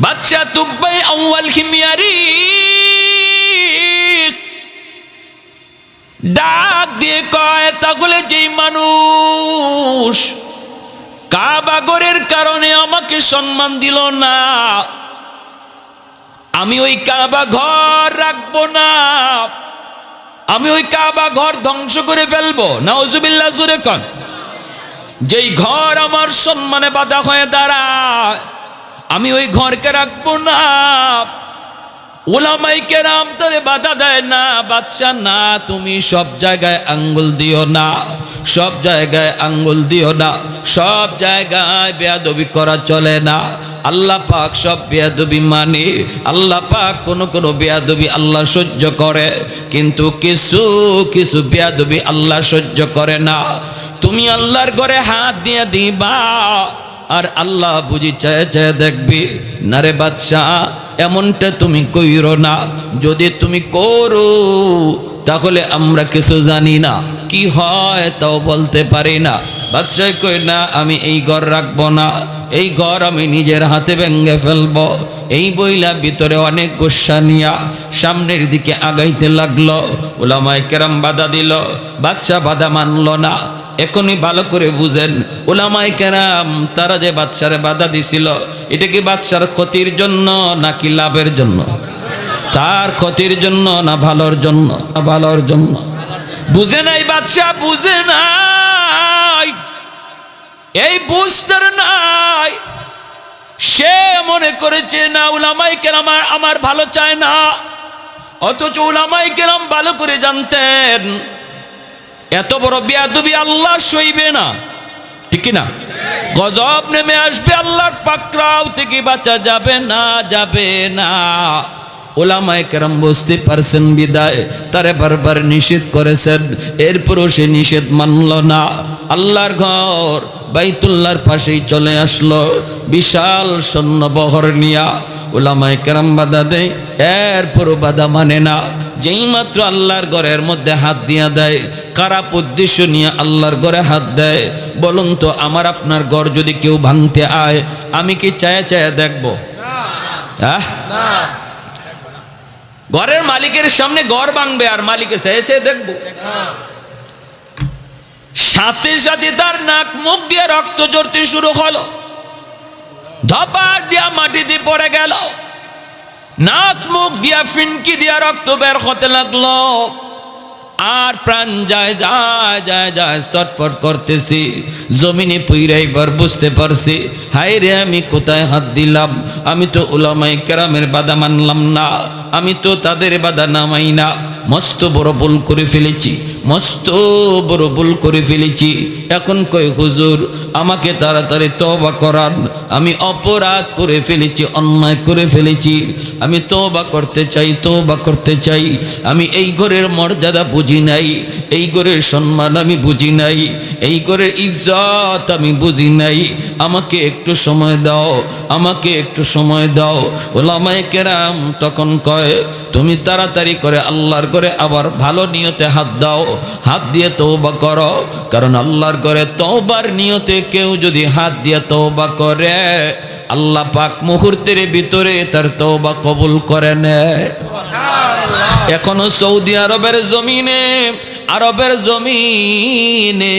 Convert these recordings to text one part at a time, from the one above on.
বাদশা তুকবাই আউয়াল খিমিয়ারি ডাক দিয়ে কয়, তাহলে যেই মানুষ কাবা ঘরের কারণে আমাকে সম্মান দিল না, আমি ওই কাবা ঘর রাখবো না, আমি ওই কাবা ঘর ধ্বংস করে ফেলবো। নাউজুবিল্লাহ, জোরে কন। যেই ঘর আমার সম্মানে বাধা হয়ে দাঁড়ায়, আমি ওই ঘরকে রাখবো না। উলামায়ে কেরাম তারে বাধা দেয় না, বাদশা না, তুমি সব জায়গায় আঙ্গুল দিও না, সব জায়গায় আঙ্গুল দিও না, সব জায়গায় বেয়াদবি করা চলে না। আল্লাহ পাক সব বেয়াদবি মানে, আল্লাহ পাক কোনো বেয়াদবি আল্লাহ সহ্য করে, কিন্তু কিছু কিছু বেয়াদবি আল্লাহ সহ্য করে না। তুমি আল্লাহর ঘরে হাত দিয়ে দিবা, আর আল্লাহ বুঝি চায় চায় দেখবি না রে বাদশাহ, এমনটা তুমি কইরো না। যদি তুমি করো তাহলে আমরা কিছু জানি না, কি হয় তাও বলতে পারি না। বাদশাহ কই না, আমি এই ঘর রাখবো না, এই ঘর আমি নিজের হাতে ভেঙে ফেলবো। এই বইলা ভিতরে অনেক গোসা নিয়া সামনের দিকে আগাইতে লাগলো। উলামায়ে কেরাম বাধা দিল, বাদশাহ বাধা মানলো না। এখনই ভালো করে বুঝেন, উলামায়ে কেরাম তারা যে বাদশারে বাধা দিছিল, এটা কি বাদশার ক্ষতির জন্য নাকি লাভের জন্য? তার ক্ষতির জন্য না ভালোর জন্য? ভালোর জন্য। বুঝে নাই বাদশাহ, বুঝে নাই, এই বুঝতার নাই। সে মনে করেছে না উলামায়ে কেরাম আমার ভালো চায় না, অথচ উলামায়ে কেরাম ভালো করে জানতেন এত বড় বেয়াদবি আল্লাহ সইবে না, ঠিক না? গজব নেমে আসবে, আল্লাহর পাকড়াও থেকে বাঁচা যাবে না, যাবে না। উলামায়ে কেরাম বুঝতে পারছেন বিদায় তারে বারবার নিষেধ করেছেন, এরপরও সে নিষেধ মানল না। আল্লাহর ঘর বাইতুল্লাহর পাশেই চলে আসলো বিশাল সৈন্যবহর নিয়া। উলামায়ে কেরাম বাধা দেয়, এরপরও বাধা মানে না। যেই মাত্র আল্লাহর ঘরের মধ্যে হাত দিয়া দেয়, খারাপ উদ্দেশ্য নিয়ে আল্লাহর ঘরে হাত দেয়। বলুন তো, আমার আপনার ঘর যদি কেউ ভাঙতে আয়, আমি কি চায়া চায়া দেখবো? হ্যাঁ, ঘরের মালিকের সামনে ঘর ভাঙবে আর মালিকে চায় চায় দেখবো? সাথে সাথে তার নাক মুখ দিয়ে রক্ত ঝরতে শুরু হলো, ধপার দিয়া মাটিতে পড়ে গেল, নাক মুখ দিয়া ফিনকি দিয়া রক্ত বের হতে লাগলো। আর প্রাণ যায় যায় যায় যায় ছটফট করতেছি, জমিনে পইরাইবার বুঝতে পারছি, হায় রে আমি কোথায় হাত দিলাম। আমি তো উলামায়ে কেরামের বাধা মানলাম না, আমি তো তাদের বাধা নামাই না। মস্ত বড় ভুল করে ফেলেছি, মস্ত বড় ভুল করে ফেলেছি। এখন কই হুজুর আমাকে তাড়াতাড়ি তওবা করান, আমি অপরাধ করে ফেলেছি, অন্যায় করে ফেলেছি, আমি তওবা করতে চাই, তওবা করতে চাই। আমি এই ঘরের মর্যাদা বুঝি নাই, এই ঘরের সম্মান আমি বুঝি নাই, এই ঘরের ইজ্জত আমি বুঝি নাই। আমাকে একটু সময় দাও, আমাকে একটু সময় দাও। উলামায়ে কেরাম তখন কয়, তুমি তাড়াতাড়ি করে আল্লাহর ঘরে আবার ভালো নিয়তে হাত দাও, হাত দিয়ে তওবা করো। কারণ আল্লাহর ঘরে তওবার নিয়তে কেউ যদি হাত দিয়ে তওবা করে, আল্লাহ পাক মুহূর্তের ভিতরে তার তওবা কবুল করে নেয়। এখনো সৌদি আরবের জমিনে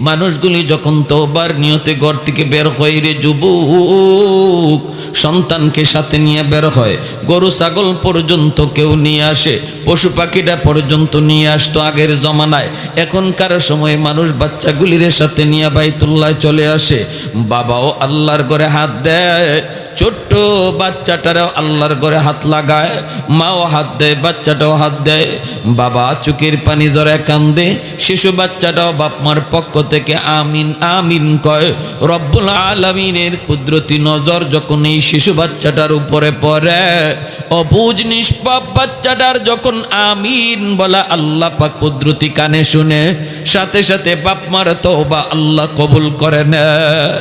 মানুষগুলি যখন তওবার নিয়তে ঘর থেকে বের হয় রে যুবক, সন্তানকে সাথে নিয়ে বের হয়, গরু ছাগল পর্যন্ত কেউ নিয়ে আসে, পশু পাখিটা পর্যন্ত নিয়ে আসতো আগের জমানায়। এখনকার সময় মানুষ বাচ্চাগুলির সাথে নিয়ে বাইতুল্লাহ চলে আসে। বাবাও আল্লাহর ঘরে হাত দেয়, ছোট্ট বাচ্চাটারাও আল্লাহর ঘরে হাত লাগায়, মাও হাত দেয়, বাচ্চাটাও হাত দেয়। বাবা চোখের পানি জড়ায় কান্দে, শিশু বাচ্চাটাও বাপ মার পক্ষ থেকে আমিন আমিন কয়। রব্বুল আলামিনের কুদরতি নজর যখন এই শিশু বাচ্চাটার উপরে পড়ে, অবুঝ নিষ্পাপ বাচ্চাটার যখন আমিন বলা আল্লাহ পাক কুদরতি কানে শুনে, সাথে সাথে বাপ মার তওবা আল্লাহ কবুল করে নেয়।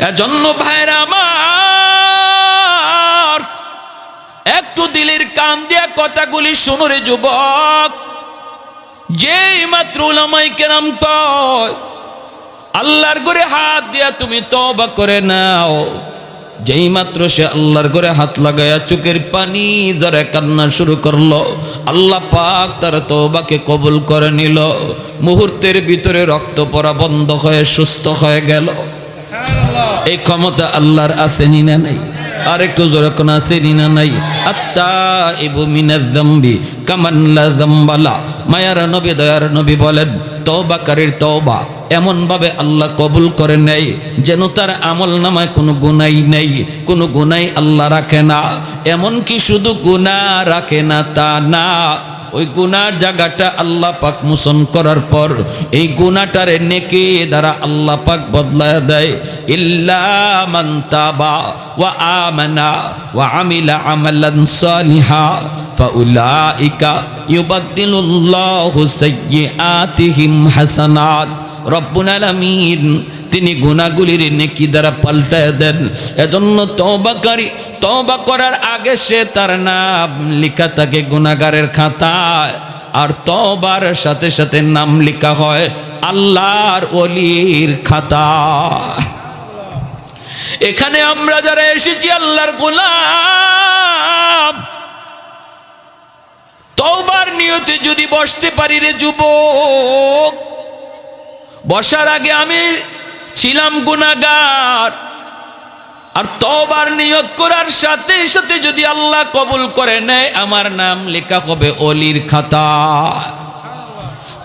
এজন্য ভাইরা আমার, একটু দিলের কান দিয়া কথাগুলি শুনো রে যুবক। যেই মাত্র উলামায়ে কেরাম কয় আল্লাহর ঘরে হাত দিয়া তুমি তওবা করে নাও, যেই মাত্র সে আল্লাহর ঘরে হাত লাগায়া চোখের পানি জরে কান্না শুরু করলো, আল্লাহ পাক তার তওবাকে কবুল করে নিল। মুহূর্তের ভিতরে রক্ত পড়া বন্ধ হয়ে সুস্থ হয়ে গেল। এই ক্ষমতা আল্লাহর আছে না নাই? আর একটু জোরে কোন আছে না নাই? আত্তাইবু মিনাজ যামবি কামান লা যামবালা। মায়ার নবী দয়ার নবী বলেন, তওবাকারীর তওবা এমন ভাবে আল্লাহ কবুল করে নেয় যেন তার আমল নামায় কোনো গুনাহ নেই, কোনো গুনাহ আল্লাহ রাখে না। এমন কি শুধু গুনাহ রাখে না তা না, ওই গুনার জায়গাটা আল্লাহ পাক মোচন করার পর এই গুনাহটারে নেকি দ্বারা আল্লাহ পাক বদলায় দেয়। ইল্লা মান তাবা ওয়া আমানা ওয়া আমিলা আমালান সালিহা ফাউলাইকা ইউবাদদিলুল্লাহু সাইয়্যাতিহিম হাসানাত। রব্বুল আলামিন তিনি গুনাহগুলির নেকি দ্বারা পাল্টায় দেন। এজন্য তওবাকারী তওবা করার আগে সে তার নাম লেখা থাকে গুনাহগারের খাতায়, আর তওবার সাথে সাথে নাম লেখা হয় আল্লাহর ওলির খাতায়। এখানে আমরা যারা এসেছি আল্লাহর গোলাম, তওবার নিয়তে যদি বসতে পারি রে যুবক, বসার আগে আমি ছিলাম গুনাহগার, আর তওবার নিয়ত করার সাথে সাথে যদি আল্লাহ কবুল করে নেয় আমার নাম লেখা হবে ওলির খাতায়।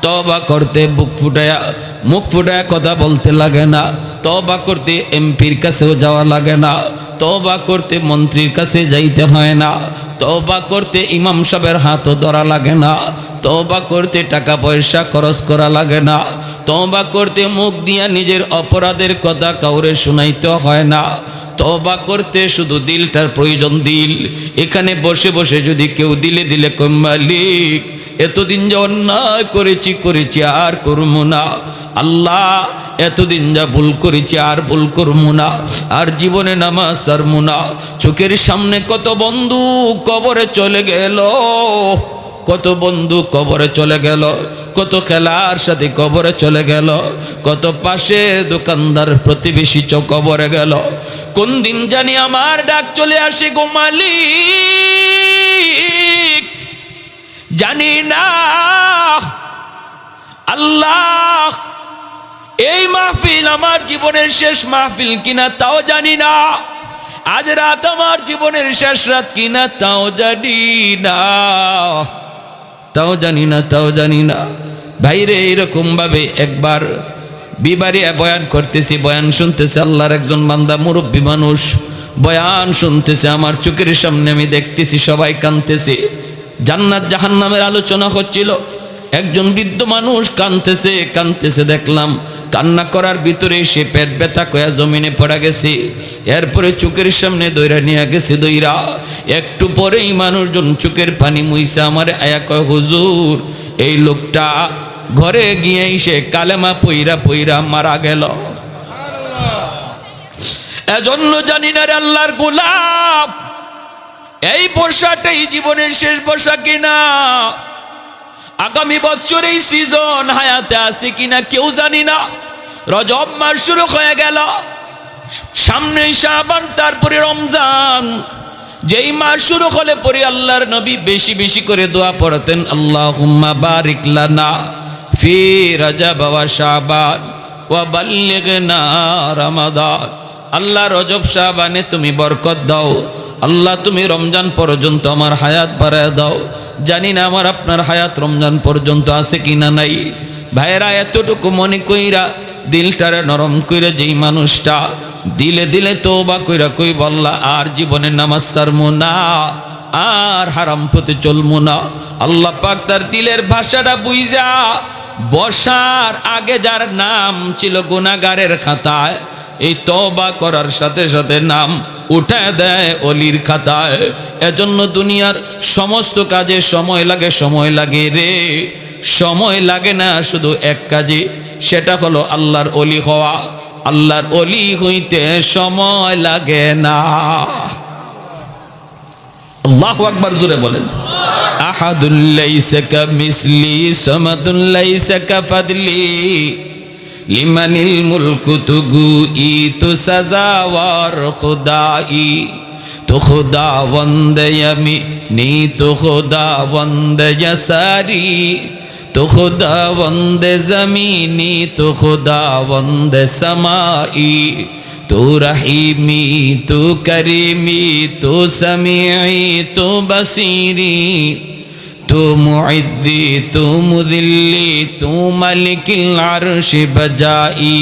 তওবা করতে মুখ ফুটায়া কথা বলতে লাগে না, তওবা করতে এমপির কাছেও যাওয়া লাগে না, তওবা করতে মন্ত্রীর কাছে যাইতে হয় না, তওবা করতে ইমাম সাহেবের হাতও ধরা লাগে না, তওবা করতে টাকা পয়সা খরচ করা লাগে না, তওবা করতে মুখ দিয়া নিজের অপরাধের কথা কাউরে শুনাইতে হয় না। তওবা করতে শুধু দিলটার প্রয়োজন, দিল। এখানে বসে বসে যদি কেউ দিলে দিলে কই মালিক এতদিন যে অন্যায় করেছি আর করবো না, আল্লাহ এতদিন যা ভুল করেছি আর ভুল করবো না, আর জীবনে নামাজ ছাড়বো না। চোখের সামনে কত বন্ধু কবরে চলে গেল, কত বন্ধু কবরে চলে গেল, কত খেলার সাথে কবরে চলে গেল, কত পাশে দোকানদার প্রতিবেশী কবরে গেল। কোন দিন জানি আমার ডাক চলে আসে গো মালিক, জানি না। আল্লাহ এই মাহফিল আমার জীবনের শেষ মাহফিল কিনা তাও জানি না, আজ রাত আমার জীবনের শেষ রাত কিনা তাও জানি না, তাও জানি না। ভাইরে এরকম ভাবে একবার বিবারিয়া বয়ান করতেছি, বয়ান শুনতেছে আল্লাহর একজন বান্দা মুরব্বী মানুষ বয়ান শুনতেছে, আমার চোখের সামনে আমি দেখতেছি সবাই কাঁদতেছে। জান্নাত জাহান্নামের আলোচনা হচ্ছিল, একজন বৃদ্ধ মানুষ কাঁদতেছে দেখলাম। কান্না করার ভিতরে সে পেট ব্যথা কয়া জমিনে পড়া গেছে। এরপরে চোখের সামনে দইরা নিয়ে গেছে, দইরা একটু পরেই মানুষজন চোখের পানি মুইছে আমার আয়া কয় হুজুর এই লোকটা ঘরে গিয়ে সে কালেমা পইরা মারা গেল। এজন্য জানি না রে আল্লাহর গোলাম, এই বর্ষাটাই জীবনের শেষ বর্ষা কিনা, আগামী বছর এই সিজন হায়াতে আছে কিনা কেউ জানি না। রজব মাস শুরু হয়ে গেল, সামনে শাবান, তারপরে রমজান। যেই মাস শুরু হলে পরে আল্লাহর নবী বেশি বেশি করে দোয়া পড়তেন, আল্লাহুম্মা বারিক লানা ফি রজব ওয়া শাবান ওয়া বাল্লিগনা রমাদান। আল্লাহ রজব শাবানে তুমি বরকত দাও, আল্লাহ তুমি রমজান পর্যন্ত আমার হায়াত বাড়ায় দাও। জানি না আমার আপনার হায়াত রমজান পর্যন্ত আছে কিনা নাই। ভাইরা এতটুকু মনে কইরা দিলটারে নরম কইরা যেই মানুষটা দিলে দিলে তওবা কইরা কই বললা আর জীবনে নামাজ ছাড়মু না, আর হারাম পথে চলমু না, আল্লাহ পাক তার দিলের ভাষাটা বুঝা বসার আগে যার নাম ছিল গুনাহগারের খাতায়, এই তওবা করার সাথে সাথে নাম উঠায় দেয় অলির খাতায়। এজন্য দুনিয়ার সমস্ত কাজে সময় লাগে রে, সময় লাগে না শুধু এক কাজে, সেটা হলো আল্লাহর অলি হওয়া। আল্লাহর অলি হইতে সময় লাগে না। আল্লাহু আকবার, জোরে বলেন। আহাদুল লাইসা কামিসলি সামাদুল লাইসা কাফাদলি লিমানিল মুলকু তুগুই তু সাজাওয়ার খুদাই তো খুদা বন্দে আমি নি তো খুদা বন্দে সারি তো খুদা বন্দে জমিনি তো খুদা বন্দে সমাই তো রহিমি তো করিমি তো সমিঈ তো বসিরি তো মুইদ্দি তো মুদিল্লি তো মালিকিল আরশি বজাই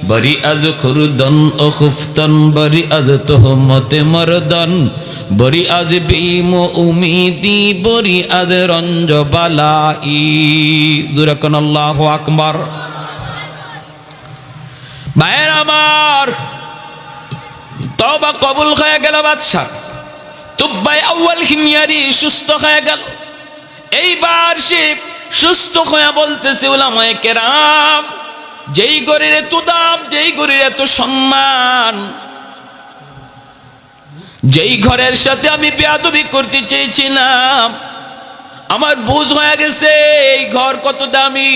বরি আজ খুরদন ও খুফতন বরি আজ তোহমতে মরদন বরি আজ বিম উমিদি বরি আজ রঞ্জ বালাই জুরাকান আল্লাহু আকবার। ভাইয়ের আমার, তওবা কবুল হয়ে গেল বাদশা। তুব্বাই আউয়াল হিময়ারি সুস্থ হয়ে গেল। এইবার সে সুস্থ হয়ে বলতেছে, উলামায়ে কেরাম, যেই গরির এত দাম, যেই গরির এত সম্মান, যেই ঘরের সাথে আমি বেয়াদবি করতে চেয়েছিলাম, আমার বুঝ হয়ে গেছে এই ঘর কত দামি।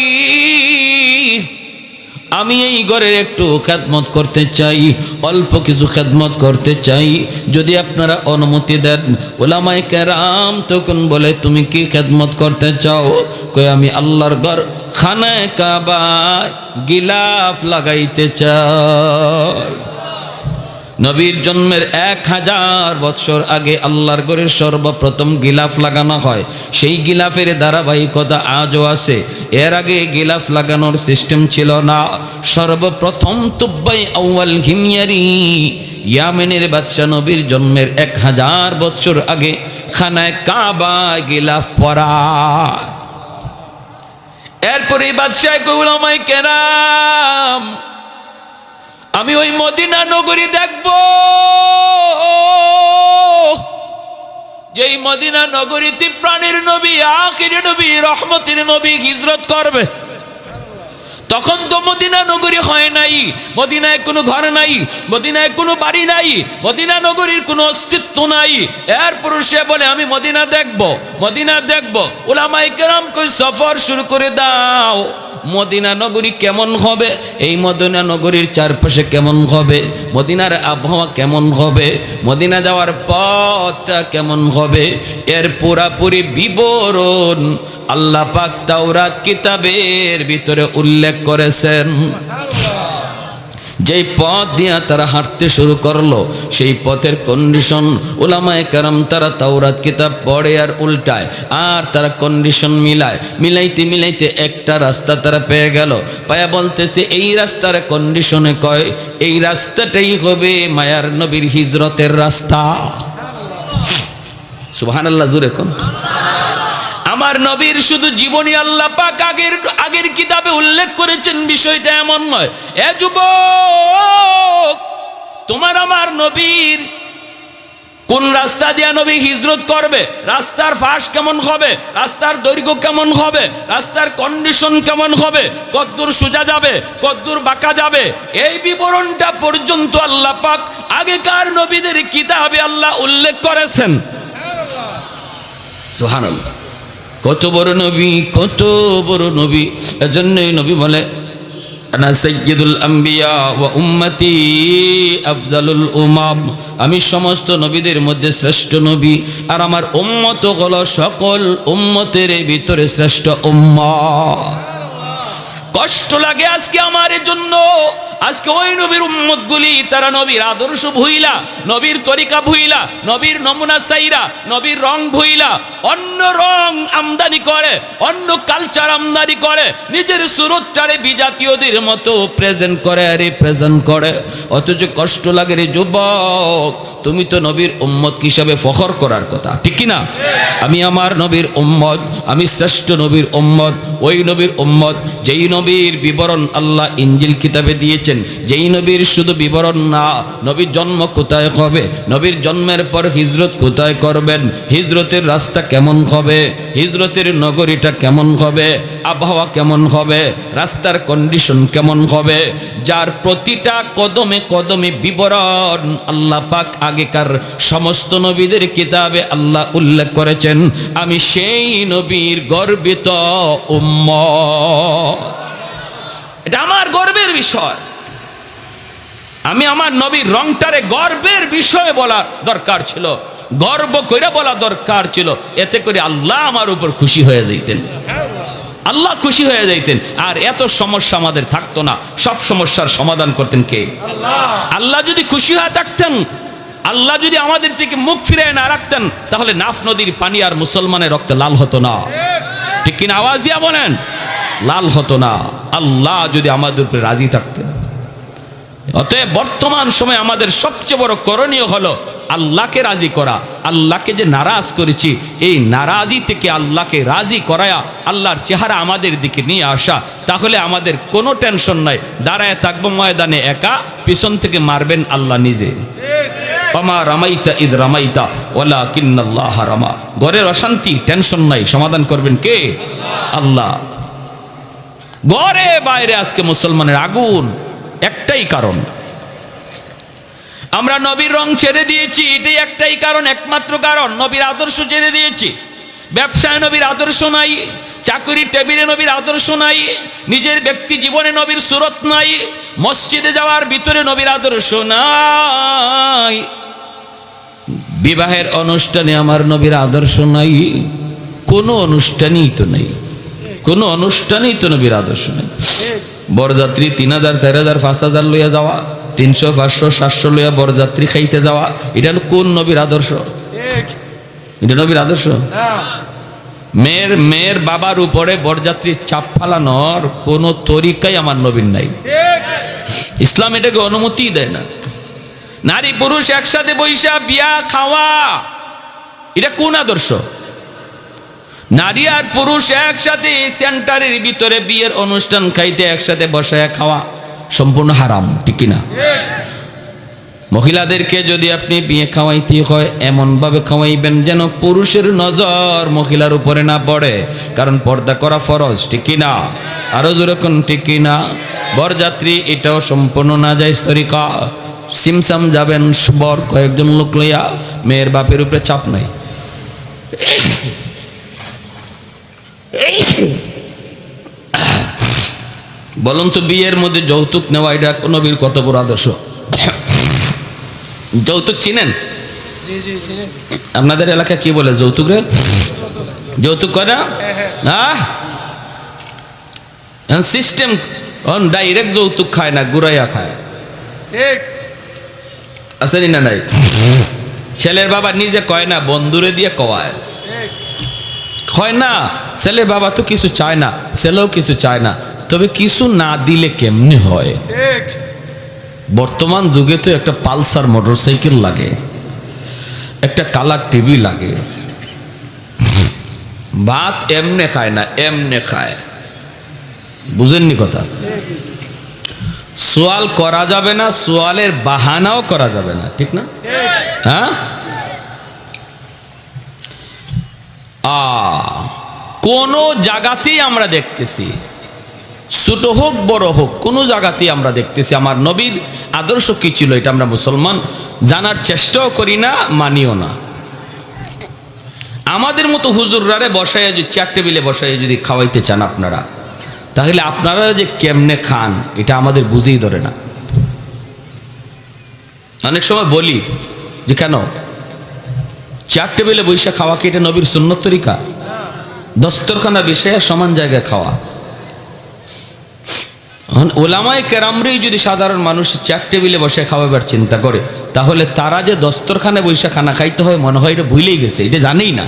আমি এই ঘরের একটু খেদমত করতে চাই, অল্প কিছু খেদমত করতে চাই, যদি আপনারা অনুমতি দেন। উলামায়ে কেরাম তখন বলে, তুমি কি খেদমত করতে চাও? কই, আমি আল্লাহর ঘর খানায়ে কাবায় গিলাফ লাগাইতে চাই। নবীর জন্মের 1000 বছর আগে আল্লাহর ঘরের সর্বপ্রথম গিলাফ লাগানো হয়। সেই গিলাফের ধারাবাহিকতা আজও আছে। এর আগে গিলাফ লাগানোর সিস্টেম ছিল না। সর্বপ্রথম তুব্বাই আউয়াল হিময়ারি ইয়ামেনের বাদশা নবীর জন্মের 1000 বছর আগে খানায়ে কাবায় গিলাফ পরা। এরপরে বাদশাহ উলামায়ে কেরাম, আমি ওই মদিনা নগরী দেখব, যেই মদিনা নগরীতে প্রাণের নবী, আখির নবী, রহমতের নবী হিজরত করবে। তখন তো মদিনা নগরী হয় নাই, মদিনায় কোনো ঘর নাই, মদিনায় কোনো বাড়ি নাই, মদিনা নগরীর কোনো অস্তিত্ব নাই। এরপর সে বলে, আমি মদিনা দেখব, মদিনা দেখব। উলামায়ে কেরাম কই, সফর শুরু করে দাও। মদিনা নগরী কেমন হবে, এই মদিনা নগরীর চারপাশে কেমন হবে, মদিনার আবহাওয়া কেমন হবে, মদিনা যাওয়ার পথটা কেমন হবে, এর পুরাপুরি বিবরণ আল্লাহ পাক তাওরাত কিতাবের ভিতরে উল্লেখ করেছেন। যেই পথ দিয়ে তারা হাঁটতে শুরু করলো, সেই পথের কন্ডিশন উলামায়ে কেরাম তারা তাওরাত কিতাব পড়ে আর উল্টায়, আর তারা কন্ডিশন মিলায়। মিলাইতে মিলাইতে একটা রাস্তা তারা পেয়ে গেল। পায়া বলতেছে, এই রাস্তার কন্ডিশনে কয়, এই রাস্তাটাই হবে মায়ার নবীর হিজরতের রাস্তা। সুবহানাল্লাহ, জোরে কোন। আমার নবীর শুধু জীবনী আল্লাহ পাক আগের কিতাবে উল্লেখ করেছেন, বিষয়টা এমন নয়। এ যুবক, তোমার আমার নবীর কোন রাস্তা দিয়ে নবী হিজরত করবে, রাস্তার ফাঁস কেমন হবে, রাস্তার দৈর্ঘ্য কেমন হবে, রাস্তার কন্ডিশন কেমন হবে, কতদূর সোজা যাবে, কতদূর বাঁকা যাবে, এই বিবরণটা পর্যন্ত আল্লাহ পাক আগেকার নবীদের কিতাবে আল্লাহ উল্লেখ করেছেন। সুবহানাল্লাহ, কত বড় নবী, কত বড় নবী। এজন্যই নবী বলে, আনা সাইয়্যিদুল আম্বিয়া ওয়া উম্মতি আফজালুল উমাম, আমি সমস্ত নবীদের মধ্যে শ্রেষ্ঠ নবী, আর আমার উম্মত হলো সকল উম্মতের ভিতরে শ্রেষ্ঠ উম্মত। কষ্ট লাগে আজকে আমার জন্য, আজকে ওই নবীর উম্মতগুলি তারা নবীর আদর্শ ভুইলা, নবীর তরিকা ভুইলা, নবীর নমুনা চাইরা, নবীর রং ভুইলা অন্য রং আমদানি করে, অন্য কালচার আমদানি করে, নিজের সুরতটারে বিজাতীয়দের মতো প্রেজেন্ট করে, রিপ্রেজেন্ট করে। অথচ কষ্ট লাগে রে যুবক, তুমি তো নবীর উম্মত হিসাবে ফখর করার কথা, ঠিক কি না? আমি আমার নবীর উম্মত, আমি শ্রেষ্ঠ নবীর উম্মত, ওই নবীর উম্মত যেই নবীর বিবরণ আল্লাহ ইনজিল কিতাবে দিয়েছেন, যেই নবীর শুধু বিবরণ না, নবীর জন্ম কোথায় হবে, নবীর জন্মের পর হিজরত কোথায় করবেন, হিজরতের রাস্তা কেমন হবে, হিজরতের নগরীটা কেমন হবে, আবহাওয়া কেমন হবে, রাস্তার কন্ডিশন কেমন হবে, যার প্রতিটা কদমে কদমে বিবরণ আল্লাহ পাক আগেকার সমস্ত নবীদের কিতাবে আল্লাহ উল্লেখ করেছেন। আমি সেই নবীর গর্বিত উম্মত। এটা আমার গর্বের বিষয়। আমি আমার নবীর রংটারে গর্বের বিষয় বলা দরকার ছিল, গর্ব কইরা বলা দরকার ছিল, এতে করে আল্লাহ আমার উপর খুশি হয়ে যাইতেন, আল্লাহ খুশি হয়ে যাইতেন, আর এত সমস্যা আমাদের থাকতো না। সব সমস্যার সমাধান করতেন কে? আল্লাহ যদি খুশি হয়ে থাকতেন, আল্লাহ যদি আমাদের থেকে মুখ ফিরে না রাখতেন, তাহলে নাফ নদীর পানি আর মুসলমানের রক্তে লাল হতো না। ঠিক কিনা? আওয়াজ দিয়া বলেন, লাল হতো না। আল্লাহ যদি আমাদের উপরে রাজি থাকতেন। অতএব বর্তমান সময় আমাদের সবচেয়ে বড় করণীয় হলো আল্লাহকে রাজি করা। আল্লাহকে যে নারাজ করেছি, এই নারাজি থেকে আল্লাহকে রাজি করায়া আল্লাহর চেহারা আমাদের দিকে নিয়ে আসা, তাহলে আমাদের কোনো টেনশন নাই। দাঁড়ায় থাকবো ময়দানে একা, পিছন থেকে মারবেন আল্লাহ নিজে। ওমা রামাইতা ইদ রামাইতা ওয়ালাকিন্নাল্লাহ রামা। ঘরের অশান্তি, টেনশন নাই, সমাধান করবেন কে? আল্লাহ। ঘরে বাইরে আজকে মুসলমানের আগুন, একটাই কারণ, আমরা নবীর রং ছেড়ে দিয়েছি। এটাই একটাই কারণ, একমাত্র কারণ। নবীর আদর্শ ছেড়ে দিয়েছি। ব্যবসায় নবীর আদর্শ নাই, চাকরির টেবিলে নবীর আদর্শ নাই, নিজের ব্যক্তি জীবনে নবীর সুরত নাই, মসজিদে যাওয়ার ভিতরে নবীর আদর্শ নাই, বিবাহের অনুষ্ঠানে আমার নবীর আদর্শ নাই, কোনো অনুষ্ঠানই তো নেই, কোনো অনুষ্ঠানেই তো নবীর আদর্শ নেই। বরযাত্রী 3000, 4000, 5000 লইয়া যাওয়া, 300, 500, 700 লইয়া বরযাত্রী খাইতে যাওয়া, এটা কোন নবীর আদর্শ? এটা নবীর আদর্শ? মেয়ের বাবার উপরে বরযাত্রীর চাপ ফালানোর কোন তরিকাই আমার নবীর নাই। ইসলাম এটাকে অনুমতি দেয় না। নারী পুরুষ একসাথে বৈশা বিয়া খাওয়া, এটা কোন আদর্শ? নারী আর পুরুষ একসাথে সেন্টারের ভিতরে বিয়ের অনুষ্ঠান খাইতে একসাথে বসায় খাওয়া সম্পূর্ণ হারাম। ঠিক কিনা? মহিলাদেরকে যদি আপনি বিয়ে খাওয়াইতে হয়, এমন ভাবে খাওয়াইবেন যেন পুরুষের নজর মহিলার উপরে না পড়ে, কারণ পর্দা করা ফরজ। ঠিক কিনা? আরো যেরকম ঠিক কিনা? বরযাত্রী এটাও সম্পূর্ণ নাজায়েজ তরিকা। সিমসাম যাবেন বর কয়েকজন লোক লইয়া, মেয়ের বাপের উপরে চাপ নাই। বলুন তো, বিয়ের মধ্যে যৌতুক নেওয়া এটা নবীর কত বড় আদর্শ? যৌতুক চিনেন? আপনাদের এলাকায় কি বলে যৌতুক রে? যৌতুক করে না, সিস্টেম ডাইরেক্ট যৌতুক খায় না, গুড়াইয়া খায়। আসেনি না? নাই। ছেলের বাবা নিজে কয় না, বন্ধুরে দিয়ে কওয়ায়। হয় না, ছেলের বাবা তো কিছু চায় না, ছেলেও কিছু চায় না, তবে কিছু না দিলে কেমনে হয়? বর্তমান যুগে তো একটা পালসার মোটরসাইকেল লাগে, একটা কালার টিভি লাগে। ভাত এমনে খায় না, এমনে খায়। বুঝেননি কথা? সোয়াল করা যাবে না, সোয়ালের বাহানাও করা যাবে না। ঠিক না? হ্যাঁ। কোন জায়গাতেই আমরা দেখতেছি, ছোট হোক বড় হোক, কোন জায়গাতেই আমরা দেখতেছি আমার নবীর আদর্শ কি ছিল, এটা আমরা মুসলমান জানার চেষ্টাও করি না, মানিও না। আমাদের মতো হুজুররারে বসায়, যদি চেয়ার টেবিলে বসায় যদি খাওয়াইতে চান আপনারা, তাহলে আপনারা যে কেমনে খান এটা আমাদের বুঝেই ধরে না। অনেক সময় বলি যে কেন চেয়ার টেবিলে বৈশা খাওয়া কি এটা নবীর সুন্নত তরিকা? দস্তরখানা বিষয়ে সমান জায়গায় খাওয়া। ওলামায়ে কেরামরাই যদি সাধারণ মানুষ চেয়ার টেবিলে বসে খাওয়াবার চিন্তা করে, তাহলে তারা যে দস্তরখানায় বৈশা খানা খাইতে হয়, মনে হয় এটা ভুলেই গেছে, এটা জানেই না।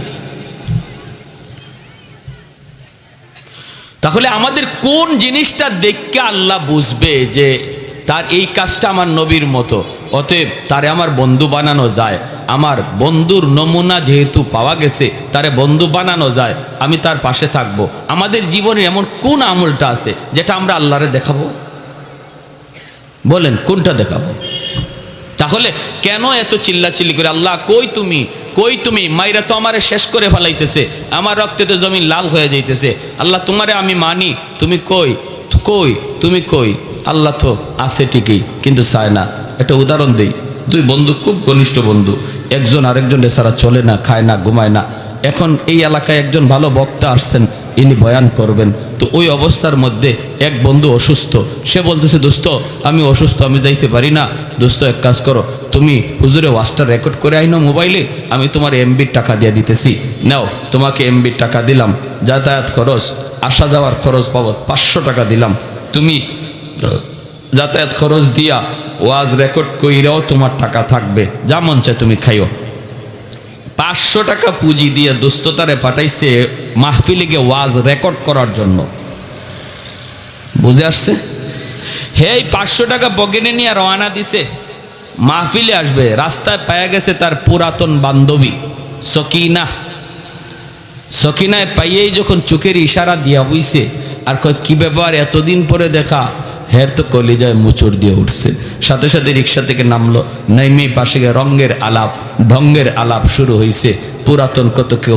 তাহলে আমাদের কোন জিনিসটা দেখে আল্লাহ বুঝবে যে তার এই কাজটা আমার নবীর মতো, অতএব তারে আমার বন্ধু বানানো যায়? আমার বন্ধুর নমুনা যেহেতু পাওয়া গেছে, তারে বন্ধু বানানো যায়, আমি তার পাশে থাকবো। আমাদের জীবনে এমন কোন আমলটা আছে যেটা আমরা আল্লাহরে দেখাবো? বলেন কোনটা দেখাবো? তাহলে কেন এত চিল্লাচিল্লি করে আল্লাহ কই তুমি, কই তুমি? মাইরা তো আমারে শেষ করে ফেলাইতেছে, আমার রক্তে তো জমিন লাল হয়ে যাইতেছে। আল্লাহ তোমারে আমি মানি, তুমি কই, কই তুমি কই? আল্লাহ তো আছে ঠিকই, কিন্তু চায় না। একটা উদাহরণ দিই। দুই বন্ধু, খুব ঘনিষ্ঠ বন্ধু, একজন আরেকজনের ছাড়া চলে না, খায় না, ঘুমায় না। এখন এই এলাকায় একজন ভালো বক্তা আসছেন, ইনি বয়ান করবেন। তো ওই অবস্থার মধ্যে এক বন্ধু অসুস্থ, সে বলতেছে দোস্ত আমি অসুস্থ, আমি যাইতে পারি না। দোস্ত এক কাজ করো, তুমি হুজুরে ওয়াজটা রেকর্ড করে আইনো মোবাইলে, আমি তোমার এমবির টাকা দিয়ে দিতেছি, নাও তোমাকে এমবির টাকা দিলাম, যাতায়াত খরচ আসা যাওয়ার খরচ বাবদ 500 টাকা দিলাম, তুমি যাতায়াত খরচ দিয়া ওয়াজ রেকর্ড কইরাও তোমার টাকা থাকবে, যা মন চায় তুমি খাইও। 500 টাকা পুঁজি দিয়ে দোস্ততারে পাঠাইছে মাহফিলে গিয়ে ওয়াজ রেকর্ড করার জন্য। বুঝে আসছে? হেই 500 টাকা পকেটে নিয়ে রওনা দিছে, মাহফিলে আসবে। রাস্তায় পায়া গেছে তার পুরাতন বান্ধবী সকিনা। সকিনায় পাইয়েই যখন চোখের ইশারা দিয়া বইছে, আর কয় কি ব্যাপার এতদিন পরে দেখা, হের তো কলিজায় মুচড় দিয়ে উঠছে। সাথে সাথে রিক্সা থেকে নামলো, নেমেই পাশে গিয়ে রঙ্গের আলাপ ঢঙ্গের আলাপ শুরু হয়েছে, পুরাতন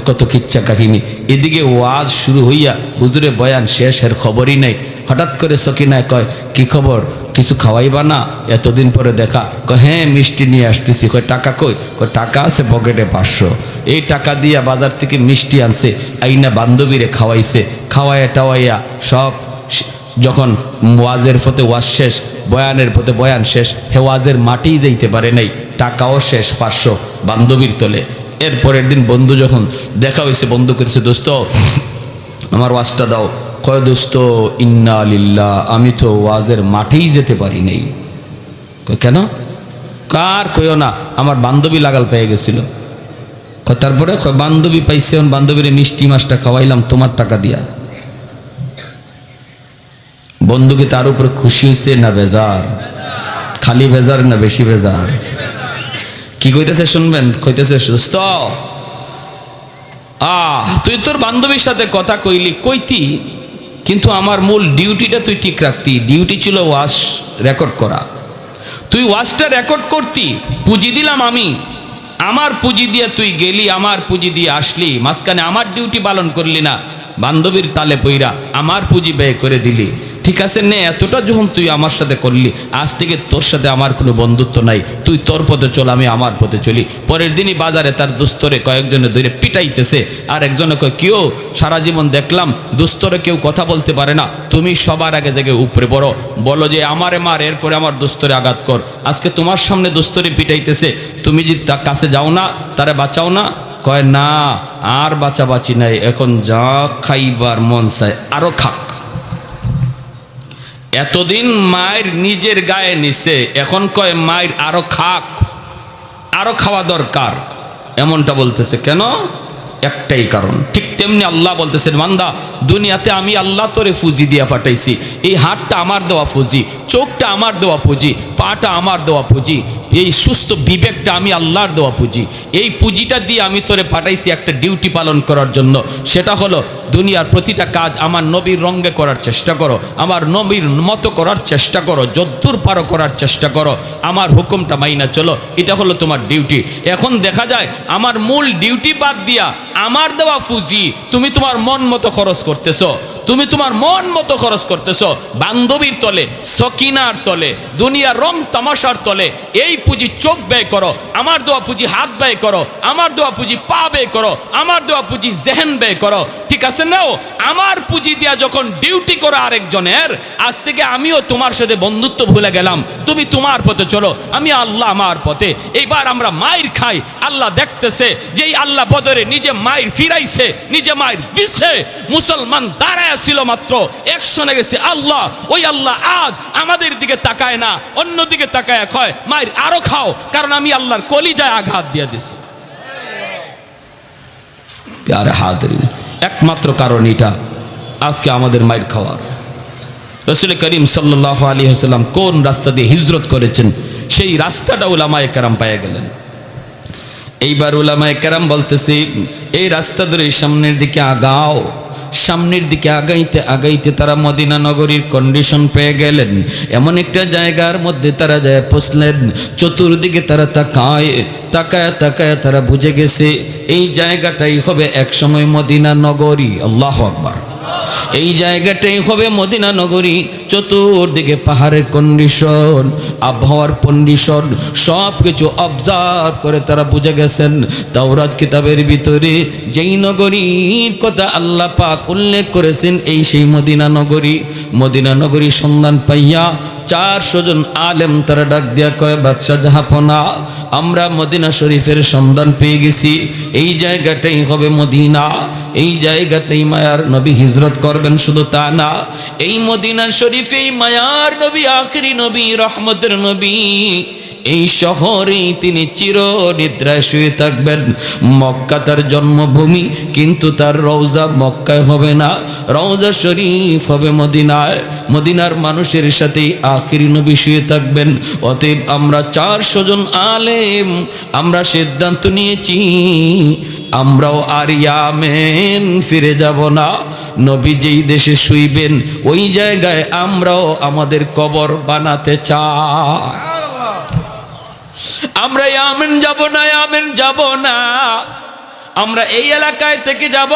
কত কিচ্ছা কাহিনী। এদিকে ওয়াজ শুরু হইয়া হুজুরে বয়ান শেষ, এর খবরই নেই। হঠাৎ করে সকিনায় কয় কি খবর, কিছু খাওয়াইবা না, এতদিন পরে দেখা। কয় হ্যাঁ মিষ্টি নিয়ে আসতেছি। কয় টাকা কই? কয় টাকা আছে পকেটে 500। এই টাকা দিয়া বাজার থেকে মিষ্টি আনছে, আইনা বান্ধবীরে খাওয়াইছে, খাওয়াইয়া টাওয়াইয়া সব। যখন ওয়াজের পথে ওয়াজ শেষ, বয়ানের পথে বয়ান শেষ, হে ওয়াজের মাটিই যাইতে পারে নাই, টাকাও শেষ 500 বান্ধবীর তোলে। এরপরের দিন বন্ধু যখন দেখা হয়েছে, বন্ধু করেছে দোস্ত আমার ওয়াজটা দাও। কয় দোস্ত ইন্না লিল্লাহ, আমি তো ওয়াজের মাঠেই যেতে পারি নাই। কেন? কার কইও না, আমার বান্ধবী লাগাল পেয়ে গেছিল। তারপরে বান্ধবী পাইছে, বান্ধবীর মিষ্টি মাছটা খাওয়াইলাম তোমার টাকা দিয়া। বন্ধুকে তার উপরে খুশি হয়েছে না বেজার? খালি বেজার না বেশি বেজার? কি কইতেছে শুনবেন? কইতেছে দোস্ত তুই তোর বান্ধবীর সাথে কথা কইতি, কিন্তু আমার মূল ডিউটিটা তুই ঠিক রাখতি। ডিউটি ছিল ওয়াজ রেকর্ড করা। তুই ওয়াজটা রেকর্ড করতি, পুঁজি দিলাম আমি, আমার পুঁজি দিয়ে তুই গেলি, আমার পুঁজি দিয়ে আসলি, মাঝখানে আমার ডিউটি পালন করলি না, বান্ধবীর তালে পইরা আমার পুঁজি ব্যয় করে দিলি। ঠিক আছে নে, এতটা যখন তুই আমার সাথে করলি, আজ থেকে তোর সাথে আমার কোনো বন্ধুত্ব নাই, তুই তোর পথে চল, আমি আমার পথে চলি। পরের দিনই বাজারে তার দুস্তরে কয়েকজনে ধরে পিটাইতেছে, আর একজনে কয় কেউ সারা জীবন দেখলাম দুস্তরে কেউ কথা বলতে পারে না, তুমি সবার আগে থেকে উপরে পড়ো, বলো যে আমারে মার, এরপরে আমার দুস্তরে আঘাত কর। আজকে তোমার সামনে দুস্তরে পিটাইতেছে, তুমি যদি তার কাছে যাও না, তারে বাঁচাও না? কয় না, আর বাঁচাবাঁচি নাই, এখন যা খাইবার মন চায় আরো খাক। এতদিন মায়ের নিজের গায়ে নিছে, এখন কয় মায়ের আরো খাক, আরো খাওয়া দরকার। এমনটা বলতেছে কেন? একটাই কারণ। ঠিক তেমনি আল্লাহ বলতেছেন বান্দা, দুনিয়াতে আমি আল্লাহ তোরে ফুজি দিয়া পাঠাইছি, এই হাতটা আমার দেওয়া ফুজি, চোখটা আমার দেওয়া পুঁজি, পাটা আমার দেওয়া পুঁজি, এই সুস্থ বিবেকটা আমি আল্লাহর দেওয়া পুঁজি। এই পুঁজিটা দিয়ে আমি তোরে পাঠাইছি একটা ডিউটি পালন করার জন্য। সেটা হলো দুনিয়ার প্রতিটা কাজ আমার নবীর রঙে করার চেষ্টা করো, আমার নবীর মতো করার চেষ্টা করো, যদ্দূর পারো করার চেষ্টা করো, আমার হুকুমটা মাইনা চলো, এটা হলো তোমার ডিউটি। এখন দেখা যায় আমার মূল ডিউটি বাদ দিয়া আমার দেওয়া পুঁজি তুমি তোমার মন মতো খরচ করতেছো, তুমি তোমার মন মতো খরচ করতেছো, বান্ধবীর তলে, সকিনার তলে, দুনিয়ার রং তামাশার তলে। এই পুঁজি চোখ ব্যয় করো, আমার দেওয়া পুঁজি হাত ব্যয় করো, আমার দেওয়া পুঁজি পা ব্যয় করো, আমার দেওয়া পুঁজি জেহেন ব্যয় করো। ঠিক আছে নাও, আমার পুঁজি দিয়া যখন ডিউটি করো আরেকজনের, আজ থেকে আমিও তোমার সাথে বন্ধুত্ব ভুলে গেলাম, তুমি তোমার পথে চলো, আমি আল্লাহ আমার পথে। এইবার আমরা মায়ের খাই, আল্লাহ দেখতেছে, যেই আল্লাহ বদরে নিজে মায়ের ফিরাইছে, নিজে মায়ের দিছে, মুসলমান দাঁড়ায় ছিল মাত্র একশনে গেছে আল্লাহ, ওই আল্লাহ আজ আমাদের দিকে তাকায় না, অন্যদিকে তাকায় কয় মায়ের আরো খাও, কারণ আমি আল্লাহর কলিজায় আঘাত দিয়ে দিছি। প্যারে হাজরিন, একমাত্র কারণ এটা আজকে আমাদের মায়ের খাওয়ার। রাসূল করিম সাল্লাল্লাহু আলাইহি ওয়াসাল্লাম কোন রাস্তা দিয়ে হিজরত করেছেন, সেই রাস্তাটা উলামায়ে কেরাম পেয়ে গেলেন। এইবার উলামায়ে কেরাম বলতেছে এই রাস্তা ধরে সামনের দিকে আগাও। সামনের দিকে আগাইতে আগাইতে তারা মদিনা নগরীর কন্ডিশন পেয়ে গেলেন। এমন একটা জায়গার মধ্যে তারা যায় পৌঁছলেন, চতুর্দিকে তারা তাকায় তাকায় তাকায় তারা বুঝে গেছে এই জায়গাটাই হবে একসময় মদিনা নগরী। আল্লাহু আকবার। এই জায়গাটাই হবে মদিনা নগরী। চতুর্দিকে পাহাড়ের কন্ডিশন, আবহাওয়ার কন্ডিশন সব কিছু অবজার্ভ করে তারা বুঝে গেছেন তাওরাত কিতাবের ভিতরে যেই নগরীর কথা আল্লাহ পাক উল্লেখ করেছেন এই সেই মদিনা নগরী। মদিনা নগরী সন্ধান পাইয়া 400 জন আলেম তারা ডাক দিয়া কয়, বাদশাহ জাহাপনা, আমরা মদিনা শরীফের সন্ধান পেয়ে গেছি। এই জায়গাটাই হবে মদিনা, এই জায়গাতেই মায়ার নবী হিজরত করবেন। শুধু তা না, এই মদিনা শরীফেই মায়ার নবী, আখিরি নবী, রহমতের নবী, এই শহরেই তিনি চিরনিদ্রায় শুয়ে থাকবেন। মক্কা তার জন্মভূমি, কিন্তু তার রওজা মক্কায় হবে না, রওজা শরীফ হবে মদিনায়। মদিনার মানুষের সাথেই আখিরি নবী শুয়ে থাকবেন। অতএব আমরা 400 জন আলেম আমরা সিদ্ধান্ত নিয়েছি, আমরাও আর ইয়ামেন ফিরে যাব না। নবী যেই দেশে শুইবেন ওই জায়গায় আমরাও আমাদের কবর বানাতে চাই। আমরা ইয়ামেন যাব না, ইয়ামেন যাব না, আমরা এই এলাকায় থেকে যাব,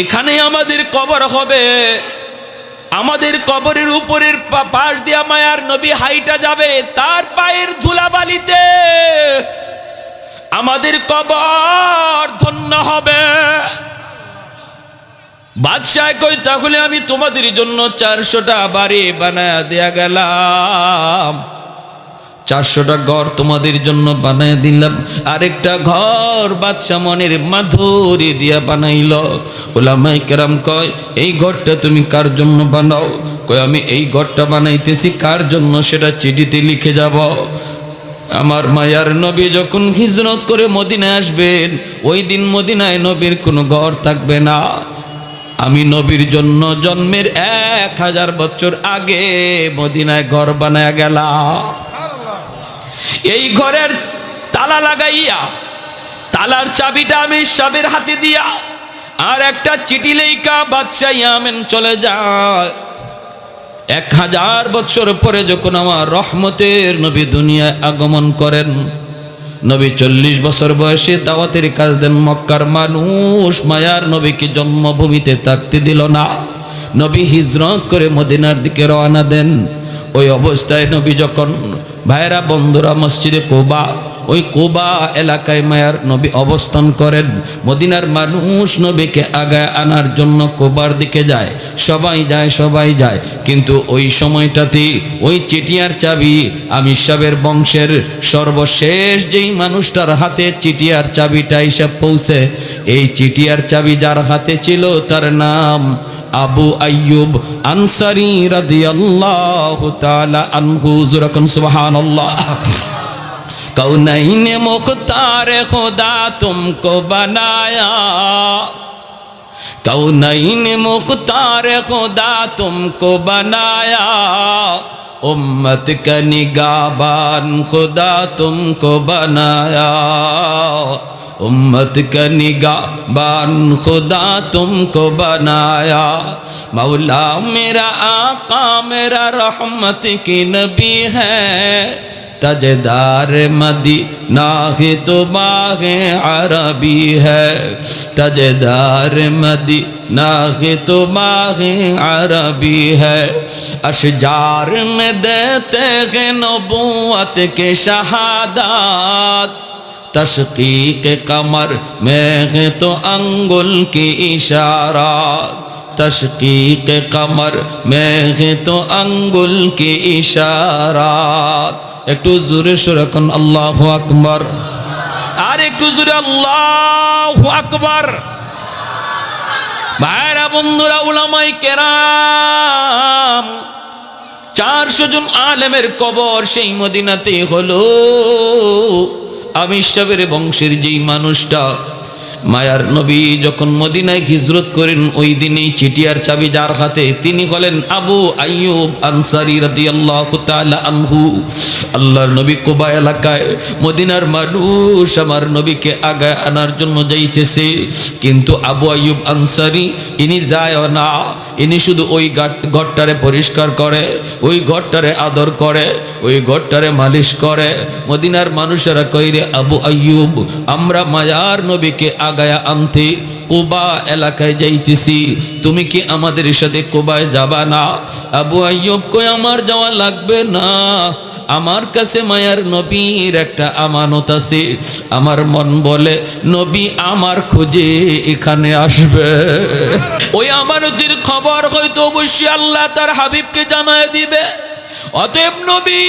এখানে আমাদের কবর হবে। আমাদের কবরের উপরের পাশ দিয়া মায়ার নবী হাইটা যাবে, তার পায়ের ধুলাবালিতে আমাদের কবর ধন্য হবে। বাদশাহ কই, তাহলে আমি তোমাদের জন্য 400টা বাড়ি বানায়া দেয়া গেলাম, 400টা ঘর তোমাদের জন্য বানায় দিলাম। আরেকটা ঘর বাদশা মনের মাধুরী দিয়া বানাইল। ওলামায়ে কেরাম কয়, এই ঘরটা তুমি কার জন্য বানাও? কয়, আমি এই ঘরটা বানাইতেছি কার জন্য সেটা চিঠিতে লিখে যাব। আমার মায়ার নবী যখন হিজরত করে মদিনায় আসবেন, ওই দিন মদিনায় নবীর কোনো ঘর থাকবে না। আমি নবীর জন্য জন্মের 1000 বছর আগে মদিনায় ঘর বানায়া গেলাম। এই ঘরের তালা লাগাইয়া, তালার চাবিটা আমি সবের হাতে দিয়া, আর একটা চিঠি লেখা বাদশা ইয়ামেন চলে যায়। 1000 বছর পরে যখন আমার রহমতের নবী দুনিয়ায় আগমন করেন, নবী 40 বছর বয়সে দাওয়াতের কাজ দেন। মক্কার মানুষ মায়ার নবীকে জন্মভূমিতে থাকতে দিল না। নবী হিজরত করে মদিনার দিকে রওনা দেন। ওই অবস্থায় নবী যখন, ভাইরা বন্ধুরা, মসজিদে কুবা, ওই কুবা এলাকায় মায়ার নবী অবস্থান করেন। মদিনার মানুষ নবীকে আগায় আনার জন্য কুবার দিকে যায়, সবাই যায়, সবাই যায়। কিন্তু ওই সময়টাতে ওই চিটিয়ার চাবি আমির সাহেবের বংশের সর্বশেষ যেই মানুষটার হাতে চিটিয়ার চাবিটা এসে পৌঁছে, এই চিটিয়ার চাবি যার হাতে ছিল তার নাম আবু আইয়ুব আনসারী রাদিয়াল্লাহু তাআলা আনহু। যুরাকুন সুবহানাল্লাহ। कौनैन मुख्तार खुदा तुमको बनाया, कौनैन मुख्तार खुदा तुमको बनाया, उम्मत का निगाहबान खुदा तुमको बनाया, उम्मत का निगाहबान खुदा तुमको बनाया। मौला मेरा आका मेरा रहमत की नबी है, तजदार मदीना है तो बाग़े अरबी है, तजदार मदीना है तो बाग़े अरबी है। अशजार में देते हैं नबूवत के शहादत, तशकीक कमर में है तो अंगुल की इशारात, तशकीक कमर में है तो अंगुल की इशारात। একটু জোরে সুরে কোন আল্লাহু আকবার, আর একটু জোরে আল্লাহু আকবার। ভাইরা বন্ধুরা, উলামায়ে কেরাম, 400 জন আলেমের কবর সেই মদিনাতে হলো। আমির সাহেবের বংশের যেই মানুষটা, মায়ার নবী যখন মদিনায় হিজরত করেন, ওই দিনেই চিটিয়ার চাবি যার হাতে, তিনি হলেন আবু আইয়ুব আনসারী রাদিয়াল্লাহু তাআলা আনহু। আল্লাহর নবী কুবা এলাকায়, মদিনার মানুষ আমার নবীকে আগায় আনার জন্য যাইতেছে, কিন্তু আবু আইয়ুব আনসারী ইনি যায় না। ইনি শুধু ওই ঘরটারে পরিষ্কার করে, ওই ঘরটারে আদর করে, ওই ঘরটারে মালিশ করে। মদিনার মানুষেরা কইরে, আবু আইয়ুব, আমরা মায়ার নবীকে লাগায়া আনতে কুবা এলাকায় যাইতেছি, তুমি কি আমাদের সাথে কুবায় যাবা না? আবু আইয়ুব কই আমার যাওয়া লাগবে না, আমার কাছে মায়ার নবীর একটা আমানত আছে। আমার মন বলে নবী আমার খোঁজে এখানে আসবে। ওই আমানতের খবর হয়তো অবশ্যই আল্লাহ তার হাবিবকে জানায় দিবে। অতএব নবী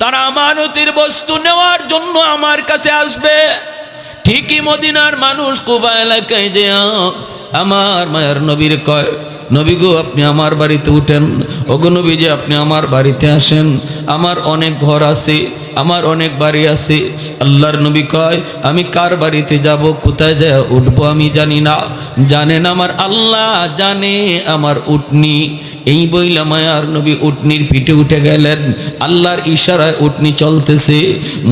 তার আমানতের বস্তু নেওয়ার জন্য আমার কাছে আসবে। ঠিকই মদিনার মানুষ কুবা এলাকায় যে আমার মায়ার নবীর কয়, নবী গো আপনি আমার বাড়িতে উঠেন, ওগো নবী যে আপনি আমার বাড়িতে আসেন, আমার অনেক ঘর আছে, আমার অনেক বাড়ি আছে। আল্লাহর নবী কয় আমি কার বাড়িতে যাব, কোথায় যায় উঠবো আমি জানি না, জানেন আমার আল্লাহ জানে আমার উটনি। এই বইলা মায়ার নবী উটনির পিঠে উঠে গেলেন। আল্লাহর ইশারায় উটনি চলতেছে,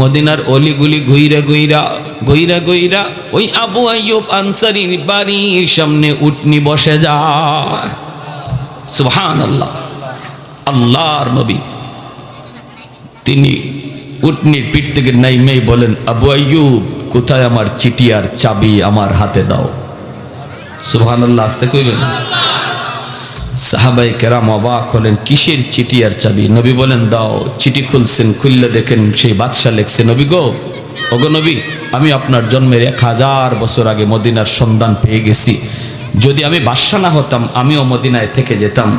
মদিনার অলিগুলি ঘুইরা ঘুইরা ঘুইরা ঘুইরা ওই আবু আইয়ুব আনসারীর বাড়ির সামনে উটনি বসে যায়। সুবহানাল্লাহ। আল্লাহর নবী তিনি উটনির পিঠ থেকে নাইমেই বলেন, আবু আইয়ুব কোথায় আমার চিঠি আর চাবি, আমার হাতে দাও। সুবহানাল্লাহ, আস্তে কইবেন। সাহাবায়ে কেরাম অবাক হলেন, কিসের চিঠি আর চাবি? নবী বলেন দাও। চিঠি খুলছেন, খুললে দেখেন সেই বাদশা লেখছে, নবী গো, ওগো নবী আমি আপনার জন্মের 1000 বছর আগে মদিনার সন্ধান পেয়ে গেছি। যদি আমি বাদশা না হতাম আমিও মদিনায় থেকে যেতাম,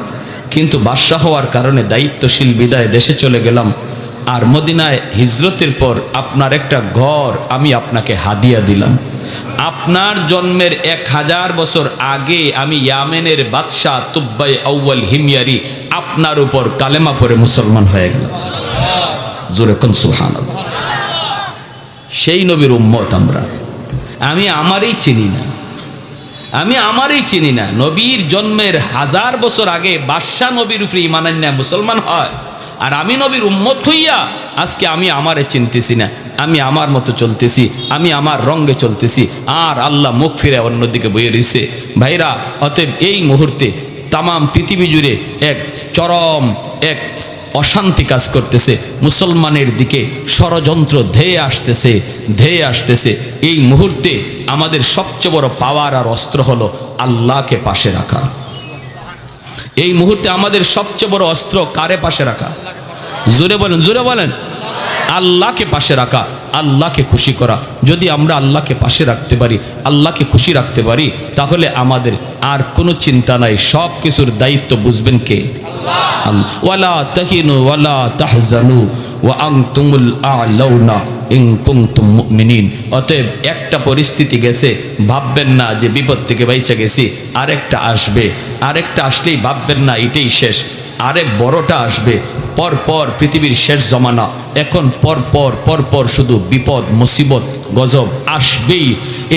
কিন্তু বাদশা হওয়ার কারণে দায়িত্বশীল বিদায় দেশে চলে গেলাম। আর মদিনায় হিজরতের পর আপনার একটা ঘর আমি আপনাকে হাদিয়া দিলাম। আপনার জন্মের 1000 বছর আগে আমি ইয়ামেনের বাদশাহ তুব্বাই আউয়াল হিময়ারি আপনার উপর কালেমা পড়ে মুসলমান হয়ে গেলাম। জোরে কোন সুবহানাল্লাহ। সেই নবীর উম্মত আমরা। আমি আমারই চিনি না, আমি আমারই চিনি না। নবীর জন্মের 1000 বছর আগে বাদশাহ নবীর উপরে ঈমান আনয়া মুসলমান হয়, আর আমি নবীর উম্মত হইয়া আজকে আমি আমারে চিনতেছি না, আমি আমার মতো চলতেছি, আমি আমার রঙে চলতেছি, আর আল্লাহ মুখ ফিরে অন্যদিকে বয়ে রয়েছে। ভাইরা, অতএব এই মুহূর্তে তামাম পৃথিবী জুড়ে এক চরম এক অশান্তি কাজ করতেছে, মুসলমানের দিকে ষড়যন্ত্র ধেয়ে আসতেছে ধেয়ে আসতেছে। এই মুহূর্তে আমাদের সবচেয়ে বড় পাওয়ার আর অস্ত্র হলো আল্লাহকে পাশে রাখা। এই মুহূর্তে আমাদের সবচেয়ে বড় অস্ত্র কারে পাশে রাখা? জোরে বলেন, জোরে বলেন। আল্লাহকে পাশে রাখা, আল্লাহকে খুশি করা। যদি আমরা আল্লাহকে পাশে রাখতে পারি, আল্লাহকে খুশি রাখতে পারি, তাহলে আমাদের আর কোনো চিন্তা নাই। সব কিছুর দায়িত্ব বুঝবেন কে? আল্লাহ। ওয়ালা তাহিনু ওয়ালা তাহজানু ওয়া আনতুমুল আ'লাউনা ইন কুনতুম মুমিনিন। অতএব একটা পরিস্থিতি গেছে, ভাববেন না যে বিপদ থেকে বাইচা গেছি, আরেকটা আসবে, আরেকটা আসলেই ভাববেন না এটাই শেষ, আরেক বড়টা আসবে। পরপর পৃথিবীর শেষ জমানা, এখন পরপর পরপর শুধু বিপদ মুসিবত গজব আসবেই।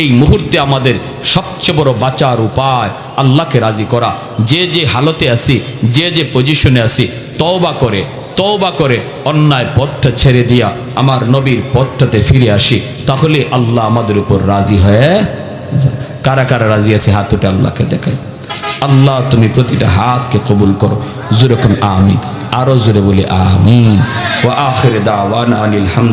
এই মুহূর্তে আমাদের সবচেয়ে বড় বাঁচার উপায় আল্লাহকে রাজি করা। যে যে হালতে আছি, যে যে পজিশনে আছি, তওবা করে অন্যায় পথটা ছেড়ে দিয়া আমার নবীর পথটাতে ফিরে আসি, তাহলে আল্লাহ আমাদের উপর রাজি হয়ে যায়। কারা কারা রাজি আছে হাত উঠে আল্লাহকে দেখায়। আল্লাহ তুমি প্রতিটা হাতকে কবুল করো। জোরে কোন আমিন, আরো জোরে বলি আমিন। ওয়া আখির দাওয়ানা আলহামদুলিল্লাহ।